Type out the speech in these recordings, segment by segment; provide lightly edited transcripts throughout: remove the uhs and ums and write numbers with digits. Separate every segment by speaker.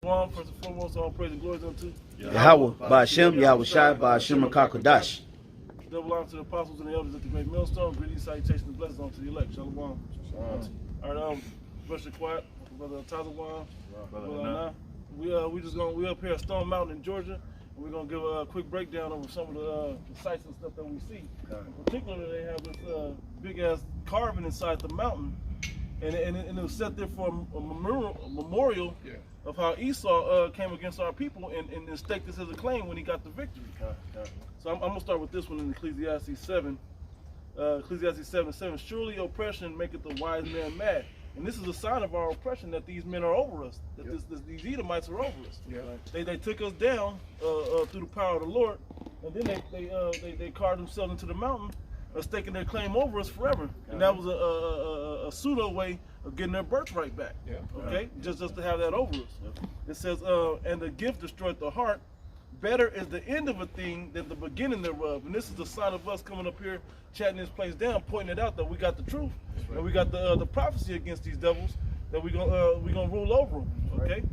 Speaker 1: Shalom, first and foremost, all praise and glory unto
Speaker 2: Yahweh, Ba'ashem, Yahweh Shai, Ba'ashem, Rakakadash.
Speaker 1: Double honor to the apostles and the elders at the great millstone. Greetings, salutations, and blessings unto the elect. Shalom. All right, Brother Quiet, Brother Tazawan, Brother Anna. We up here at Stone Mountain in Georgia. And we're gonna give a quick breakdown over some of the sites and stuff that we see. In particular, they have this big ass carving inside the mountain, and it was set there for a memorial of how Esau came against our people and staked this as a claim when he got the victory. So I'm gonna start with this one in Ecclesiastes 7. Ecclesiastes 7:7. Surely oppression maketh the wise man mad. And this is a sign of our oppression that these men are over us, that these Edomites are over us. They took us down through the power of the Lord, and then they carved themselves into the mountain, staking their claim over us forever. And that was a pseudo way of getting their birthright back. Okay, just to have that over us. It says, and the gift destroyed the heart. Better is the end of a thing than the beginning thereof. And this is the sign of us coming up here, chatting this place down, pointing it out that we got the truth, and we got the prophecy against these devils, that we gonna rule over them. Okay,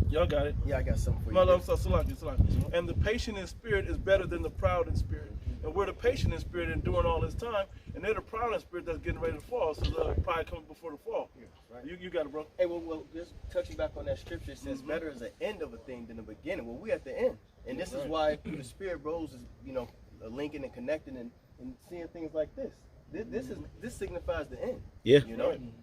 Speaker 1: y'all got it.
Speaker 3: Yeah, I got something for you.
Speaker 1: Salaki. And the patient in spirit is better than the proud in spirit. And we're the patient in spirit enduring all this time, and they're the proud in spirit that's getting ready to fall. So pride coming before the fall. You got it, bro.
Speaker 3: Hey, well, just touching back on that scripture, it says better is the end of a thing than the beginning. Well, we at the end, and this is why the spirit bros is, linking and connecting and seeing things like this. This signifies the end.
Speaker 2: Yeah.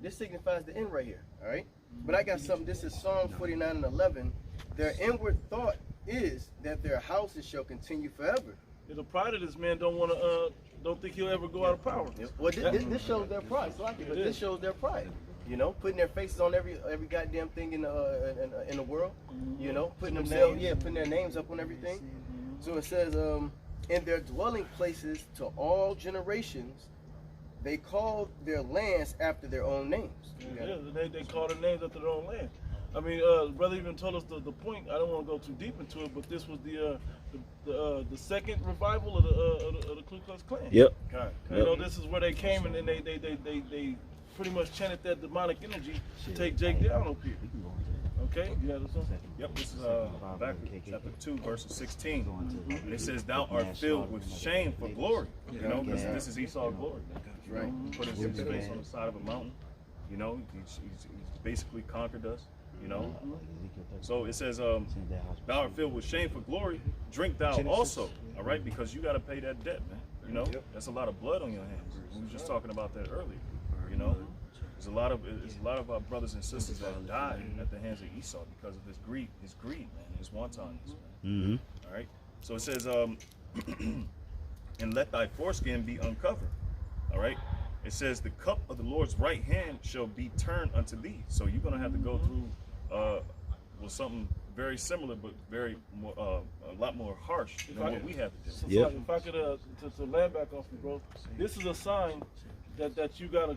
Speaker 3: This signifies the end right here. All right. But I got something. This is Psalm 49:11. Their inward thought is that their houses shall continue forever.
Speaker 1: The pride of this man don't think he'll ever go out of power.
Speaker 3: Well, this shows their pride. This shows their pride. Putting their faces on every goddamn thing in the world. Putting themselves, putting their names up on everything. So it says, in their dwelling places to all generations, they call their lands after their own names.
Speaker 1: They call their names after their own land. I mean, brother even told us the point. I don't want to go too deep into it, but this was the second revival of the Ku Klux Klan.
Speaker 2: Yep.
Speaker 1: This is where they came and then they pretty much chanted that demonic energy to take Jake down up here. Okay. You have this one?
Speaker 4: Yep. This is chapter 2, verses 16. And it says, "Thou art filled with shame for glory." This is Esau's glory.
Speaker 3: Right.
Speaker 4: He put his face on the side of a mountain. He's basically conquered us. So it says, "Thou art filled with shame for glory. Drink thou also." All right, because you got to pay that debt, man. That's a lot of blood on your hands. We were just talking about that earlier. There's a lot of our brothers and sisters that died at the hands of Esau because of his greed, man, his wantonness, man. All right. So it says, "And let thy foreskin be uncovered." All right. It says, "The cup of the Lord's right hand shall be turned unto thee." So you're gonna have to go through something very similar, but a lot more harsh than what we have to do.
Speaker 1: If I could to land back off you, bro, this is a sign that you gotta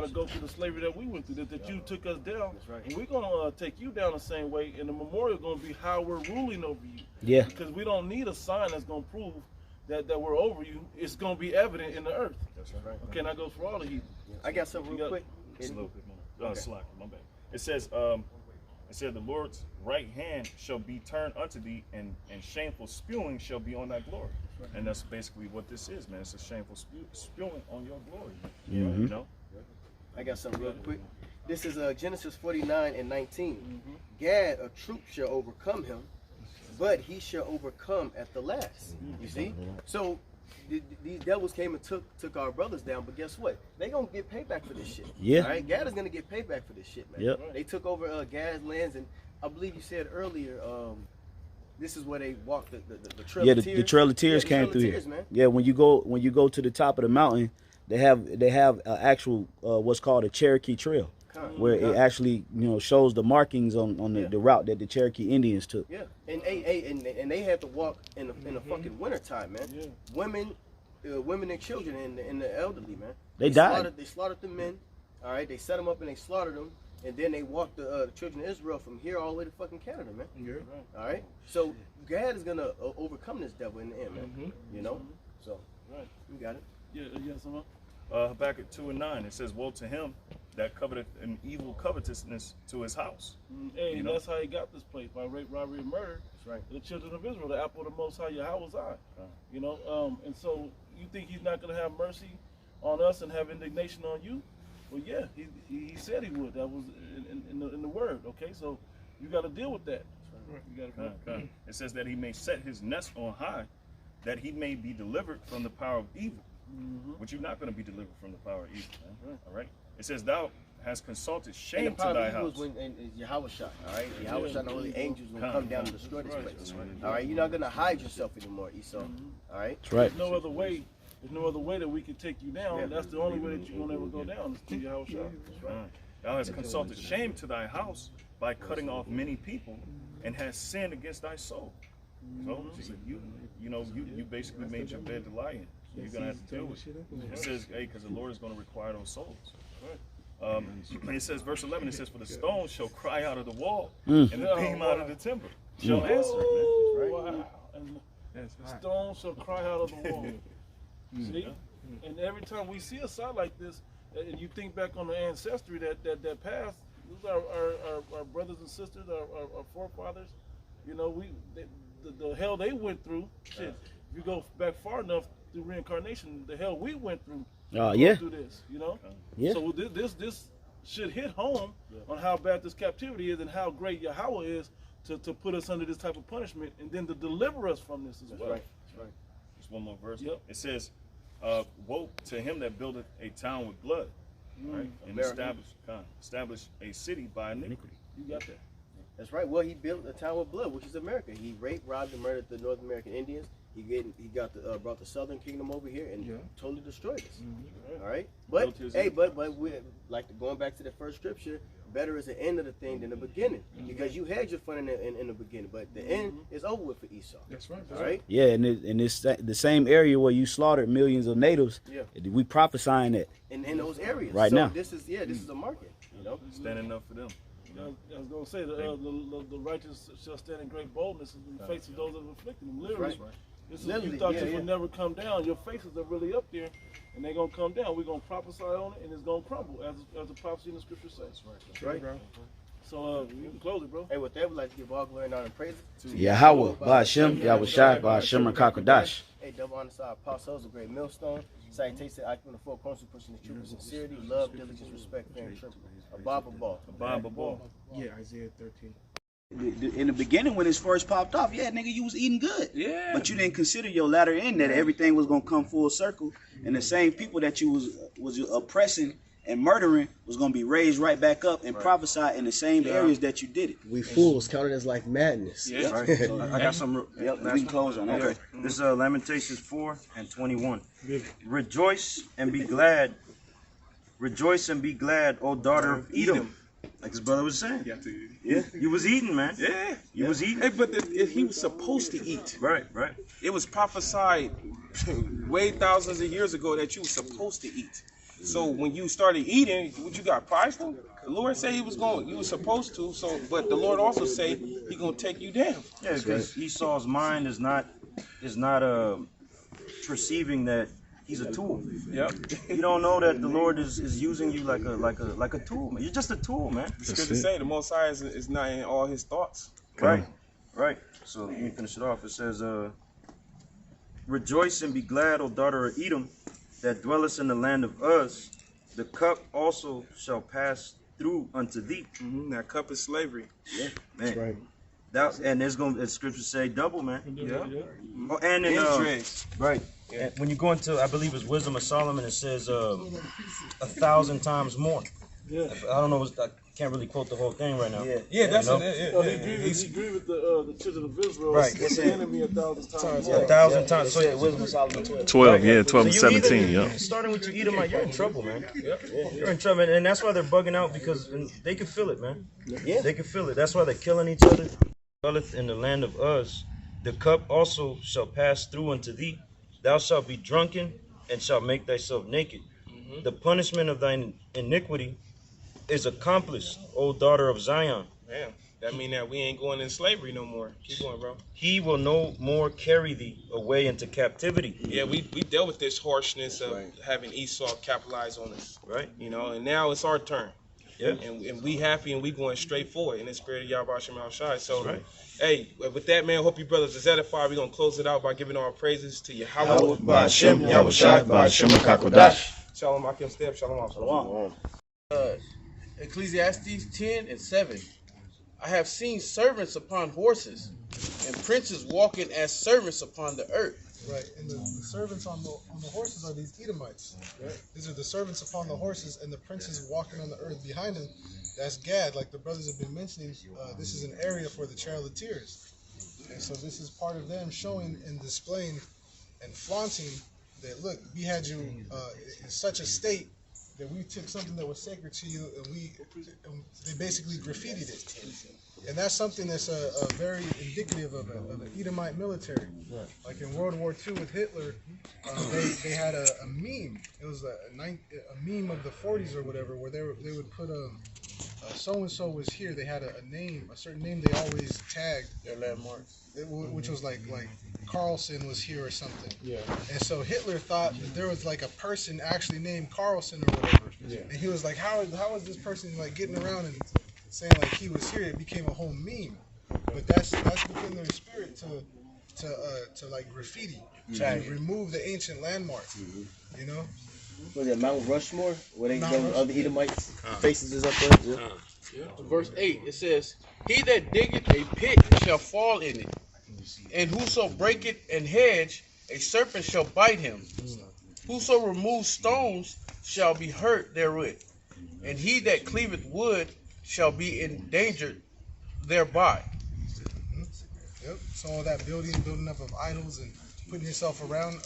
Speaker 1: go through the slavery that we went through, that you took us down, and we're gonna take you down the same way, and the memorial gonna be how we're ruling over you.
Speaker 2: Yeah.
Speaker 1: Because we don't need a sign that's gonna prove that we're over you. It's gonna be evident in the earth.
Speaker 4: That's right.
Speaker 1: Okay, and that goes for all the heathen.
Speaker 3: I got something real quick.
Speaker 4: Just a little bit more. Slack, my bad. It says, "The Lord's right hand shall be turned unto thee, and shameful spewing shall be on thy glory." And that's basically what this is, man. It's a shameful spewing on your glory.
Speaker 3: I got something real quick. This is Genesis 49:19. Gad, a troop shall overcome him, but he shall overcome at the last. You see? So these devils came and took our brothers down, but guess what? They gonna get payback for this shit.
Speaker 2: Yeah.
Speaker 3: All right? Gad is gonna get payback for this shit, man.
Speaker 2: Yep.
Speaker 3: They took over Gad's lands, and I believe you said earlier, this is where they walked the Trail of Tears.
Speaker 2: The Trail of Tears came through here.
Speaker 3: Man.
Speaker 2: Yeah, when you go to the top of the mountain, they have actual what's called a Cherokee Trail, where it actually shows the markings on the route that the Cherokee Indians took.
Speaker 3: Yeah, and they had to walk in the fucking winter time, man. Yeah. Women and children and the elderly, man.
Speaker 2: They died.
Speaker 3: They slaughtered the men. All right, they set them up and they slaughtered them, and then they walked the children of Israel from here all the way to fucking Canada, man. Yeah. All right, so God is gonna overcome this devil in the end, man. So,
Speaker 1: right,
Speaker 3: you got it.
Speaker 1: Yeah, someone.
Speaker 4: Habakkuk 2:9. It says, "Woe to him that coveteth an evil covetousness to his house."
Speaker 1: Hey,
Speaker 4: You know?
Speaker 1: that's how he got this place, by rape, robbery, and murder.
Speaker 3: That's right.
Speaker 1: The children of Israel, the apple of the Most High Yahweh's eye. You know, and so you think he's not going to have mercy on us and have indignation on you? Well, yeah, he said he would. That was in the word. Okay, so you got to deal with that. You got to.
Speaker 4: It says that he may set his nest on high, that he may be delivered from the power of evil. But you're not going to be delivered from the power of evil, man. All right. It says, "Thou hast consulted shame to thy house."
Speaker 3: And Yahweh shot, all right? Yahweh shot and all the angels will come down and destroy this place. All right, you're not gonna hide yourself anymore, Esau. All right.
Speaker 2: That's right.
Speaker 1: There's no other way. There's no other way that we can take you down. That's the only way that you're gonna ever go down is through Yahweh shot.
Speaker 4: Thou hast consulted shame to thy house by cutting off many people, and hast sinned against thy soul. So you basically made your bed to lie in. You're gonna have to deal with it. It says, hey, because the Lord is gonna require those souls. It says, verse 11. It says, "For the stone shall cry out of the wall, and the beam out of the timber shall answer." Man.
Speaker 1: Wow. And the stone shall cry out of the wall. See? And every time we see a sight like this, and you think back on the ancestry that passed, these are our brothers and sisters, our forefathers. You know, the hell they went through. Shit, if you go back far enough through reincarnation, the hell we went through.
Speaker 2: Yeah.
Speaker 1: Through this, you know.
Speaker 2: Yeah.
Speaker 1: So this should hit home on how bad this captivity is and how great Yahweh is to put us under this type of punishment and then to deliver us from this as well.
Speaker 3: Right. That's right.
Speaker 4: Just one more verse.
Speaker 1: Yep.
Speaker 4: It says, "Woe to him that buildeth a town with blood, right? And establish a city by iniquity."
Speaker 1: You got that.
Speaker 3: That's right. Well, he built a town with blood, which is America. He raped, robbed, and murdered the North American Indians. He brought the Southern Kingdom over here and totally destroyed us. All right, but hey, but we like going back to the first scripture. Better is the end of the thing than the beginning, because you had your fun in the beginning, but the end is over with for Esau.
Speaker 5: That's right.
Speaker 3: All right.
Speaker 2: Yeah, and it's the same area where you slaughtered millions of natives.
Speaker 3: Yeah.
Speaker 2: We prophesying that.
Speaker 3: In those areas.
Speaker 2: Right
Speaker 3: so
Speaker 2: now.
Speaker 3: This is a market. You know.
Speaker 4: Standing up for them.
Speaker 1: I was going to say, the righteous shall stand in great boldness in the face of those that have afflicted them. Literally.
Speaker 3: Right.
Speaker 1: This is, you thought you would never come down. Your faces are really up there, and they're going to come down. We're going to prophesy on it, and it's going to crumble, as the prophecy in the scripture says.
Speaker 3: That's right.
Speaker 1: So you can close it, bro.
Speaker 3: Hey, with that, we'd like to give all glory and honor and praise to
Speaker 2: Yahweh, Ba'ashem, Yahweh Shai, Ba'ashem, Rakakadash.
Speaker 3: Hey, double honor to our apostles, a great millstone. Salutation to Akim, the four corners, pushing the truth with sincerity, love, diligence, respect, fear, and trembling. A Bible ball.
Speaker 5: Yeah, Isaiah 13.
Speaker 2: In the beginning, when it first popped off, yeah, nigga, you was eating good. Yeah. But you didn't consider your latter end that everything was gonna come full circle, and the same people that you was oppressing and murdering was gonna be raised right back up and prophesied in the same areas that you did it.
Speaker 6: We fools counted as like madness.
Speaker 7: Yeah. Right. So I got some.
Speaker 2: Yep, we can close on that.
Speaker 7: Okay. This is Lamentations 4:21. Rejoice and be glad. Rejoice and be glad, O daughter of Edom. Like his brother was saying. Yeah, you was eating, man.
Speaker 5: Yeah.
Speaker 7: You was eating.
Speaker 5: Hey, but he was supposed to eat.
Speaker 7: Right.
Speaker 5: It was prophesied way thousands of years ago that you were supposed to eat. So when you started eating, what you got prideful? The Lord said you were supposed to. So, but the Lord also say He gonna take you down.
Speaker 7: Yeah, because Esau's mind is not perceiving that he's a tool.
Speaker 5: Yep.
Speaker 7: You don't know that the Lord is using you like a tool, man. You're just a tool, man.
Speaker 5: It's good to say the Most High is not in all His thoughts.
Speaker 7: Right. So let me finish it off. It says, "Rejoice and be glad, O daughter of Edom, that dwellest in the land of Uz. The cup also shall pass through unto thee."
Speaker 5: That cup is slavery.
Speaker 7: Yeah, man.
Speaker 6: That's right.
Speaker 7: And there's gonna, as scripture say, double, man.
Speaker 5: Yeah.
Speaker 7: Oh, and in
Speaker 5: Right.
Speaker 7: and when you go into, I believe it's Wisdom of Solomon, it says 1,000 times more.
Speaker 1: Yeah.
Speaker 7: I don't know. I can't really quote the whole thing right now.
Speaker 5: Yeah, that's
Speaker 7: You know?
Speaker 5: it.
Speaker 1: So he agreed with the children of Israel.
Speaker 7: Right.
Speaker 1: It's the enemy 1,000 times.
Speaker 7: 1,000 times. So
Speaker 2: Wisdom of Solomon 12.
Speaker 4: 12, yeah, 12 and
Speaker 7: So you
Speaker 4: 17,
Speaker 7: either-
Speaker 4: yeah.
Speaker 7: Starting with you Edomite, you're in trouble, man. You're in trouble, and that's why they're bugging out, because they can feel it, man.
Speaker 3: Yeah.
Speaker 7: They can feel it. That's why they're killing each other. Dwelleth in the land of Uz. The cup also shall pass through unto thee. Thou shalt be drunken and shalt make thyself naked. The punishment of thine iniquity is accomplished, O daughter of Zion.
Speaker 5: Man. That mean that we ain't going in slavery no more. Keep going, bro.
Speaker 7: He will no more carry thee away into captivity.
Speaker 5: Yeah, we dealt with this harshness of having Esau capitalize on us,
Speaker 7: Right.
Speaker 5: you know, and now it's our turn.
Speaker 7: Yeah.
Speaker 5: And we happy and we going straight forward in the spirit of Yahweh Shem Shai. So, hey, with that, man, hope you brothers is edified. We're going to close it out by giving our praises to Yahweh.
Speaker 6: Ba'ashem, Yahweh Shai, Ba'ashem HaKakodash.
Speaker 5: Shalom, Akim Step, Shalom.
Speaker 2: Shalom.
Speaker 8: Ecclesiastes 10:7. I have seen servants upon horses, and princes walking as servants upon the earth.
Speaker 9: Right, and the servants on the horses are these Edomites. Right? These are the servants upon the horses, and the princes walking on the earth behind them. That's Gad, like the brothers have been mentioning. This is an area for the charioteers, and so this is part of them showing and displaying and flaunting that, look, we had you in such a state that we took something that was sacred to you, and they basically graffitied it. And that's something that's a very indicative of an Edomite military. Right. Like in World War II with Hitler, they had a meme. It was a meme of the 40s or whatever, where they would put so and so was here. They had a name, a certain name they always tagged
Speaker 8: Their landmarks.
Speaker 9: Which was like Carlson was here or something.
Speaker 8: Yeah.
Speaker 9: And so Hitler thought that there was like a person actually named Carlson or whatever. Yeah. And he was like, how is this person like getting around and saying like he was here? It became a whole meme. But that's within their spirit to like graffiti, to remove the ancient landmarks. You know?
Speaker 3: Was it Mount Rushmore? Where they
Speaker 9: Mount
Speaker 3: go other Edomites faces is up there? Yeah.
Speaker 8: Verse 8, it says, He that diggeth a pit shall fall in it, and whoso breaketh an hedge, a serpent shall bite him. Whoso removes stones shall be hurt therewith, and he that cleaveth wood shall be endangered thereby.
Speaker 9: Yep. So all that building up of idols and putting yourself around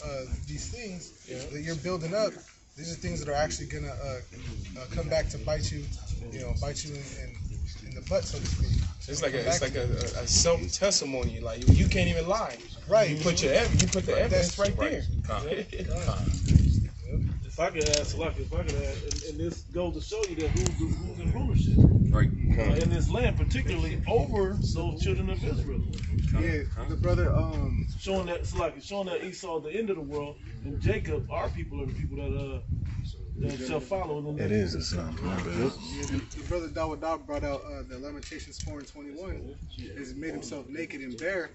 Speaker 9: these things that you're building up, these are things that are actually gonna come back to bite you, bite you in the butt, so to speak. So
Speaker 5: it's like a self testimony. Like you can't even lie.
Speaker 9: Right.
Speaker 5: You put the evidence right there.
Speaker 1: If I could ask, and this goes to show you that who's in rulership, right? In this land, particularly over those children of Israel.
Speaker 9: Yeah, the brother
Speaker 1: showing that Esau the end of the world, and Jacob, our people, are the people that shall follow.
Speaker 6: It is a son.
Speaker 9: The brother Dawud brought out the Lamentations 4:21. Has made himself naked and bare.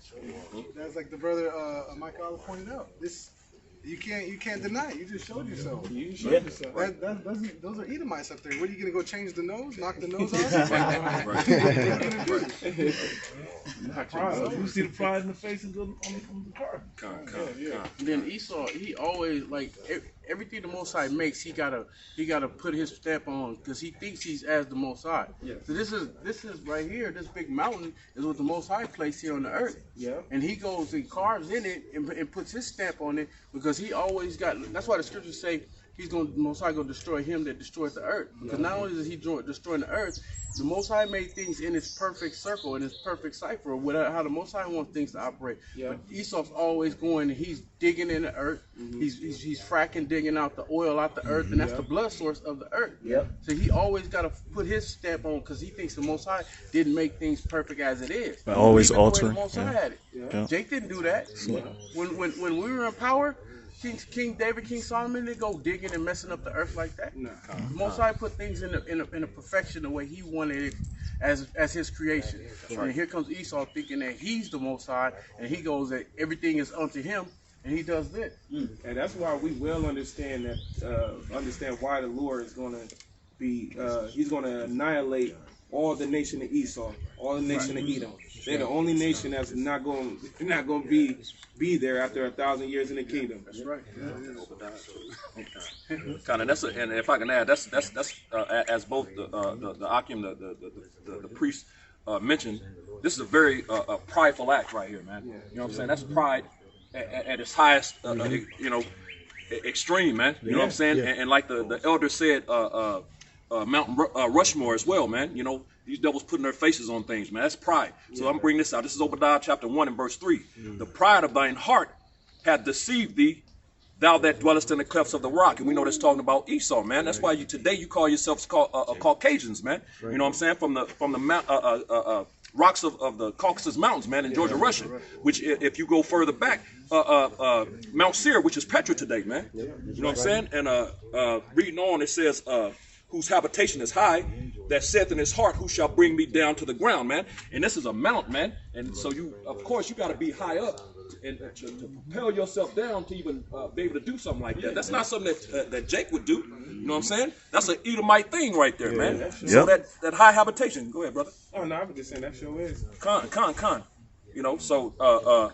Speaker 9: That's like the brother Mike Olive pointed out. This. You can't deny it. You just showed yourself. You showed yourself. Those are Edomites up there. What are you gonna go change the nose? Knock the nose off?
Speaker 1: Pride. You see the pride in the faces on the car.
Speaker 8: And then Esau, he always like everything the Most High makes. He gotta put his stamp on because he thinks he's as the Most High. Yeah. So this is right here. This big mountain is what the Most High placed here on the earth. Yeah. And he goes and carves in it and puts his stamp on it because he always got. That's why the scriptures say the Most High gonna destroy him that destroys the earth. Because not only is he destroying the earth, the Most High made things in its perfect circle, in its perfect cipher, how the Most High wants things to operate. Yeah. But Esau's always going and he's digging in the earth. He's fracking, digging out the oil out the earth, and that's the blood source of the earth. Yep. So he always got to put his stamp on because he thinks the Most High didn't make things perfect as it is.
Speaker 6: But always
Speaker 8: altering.
Speaker 6: altering.
Speaker 8: The Most High had it. Yeah. Jake didn't do that. Yeah. When we were in power, King David, King Solomon, they go digging and messing up the earth like that. No. Most High put things in a perfection the way he wanted it as his creation. And here comes Esau thinking that he's the Most High, and he goes that everything is unto him, and he does this.
Speaker 5: And that's why we well understand why the Lord is going to be, he's going to annihilate all the nation of Esau, all the nation of Edom. They're the only nation that's not going to be there after 1,000 years in the kingdom.
Speaker 8: That's right.
Speaker 10: Kind of. And if I can add, that's as both the Akim, the priest mentioned. This is a very prideful act right here, man. You know what I'm saying? That's pride at its highest, extreme, man. You know what I'm saying? And like the elder said, Mount Rushmore as well, man. You know, these devils putting their faces on things, man. That's pride. So I'm bringing this out. This is Obadiah chapter 1 and verse 3. The pride of thine heart hath deceived thee, thou that dwellest in the clefts of the rock. And we know that's talking about Esau, man. That's why today you call yourselves Caucasians, man. You know what I'm saying? From the rocks of the Caucasus Mountains, man, in Georgia, Russia. Which, if you go further back, Mount Seir, which is Petra today, man. You know what I'm saying? And reading on, it says, whose habitation is high, that saith in his heart, who shall bring me down to the ground, man. And this is a mount, man. And so you, of course, you got to be high up and to propel yourself down to even be able to do something like that. That's not something that Jake would do. You know what I'm saying? That's an Edomite thing right there, man. So that high habitation. Go ahead, brother.
Speaker 5: Oh no, I was just saying that sure is.
Speaker 10: Con. You know, so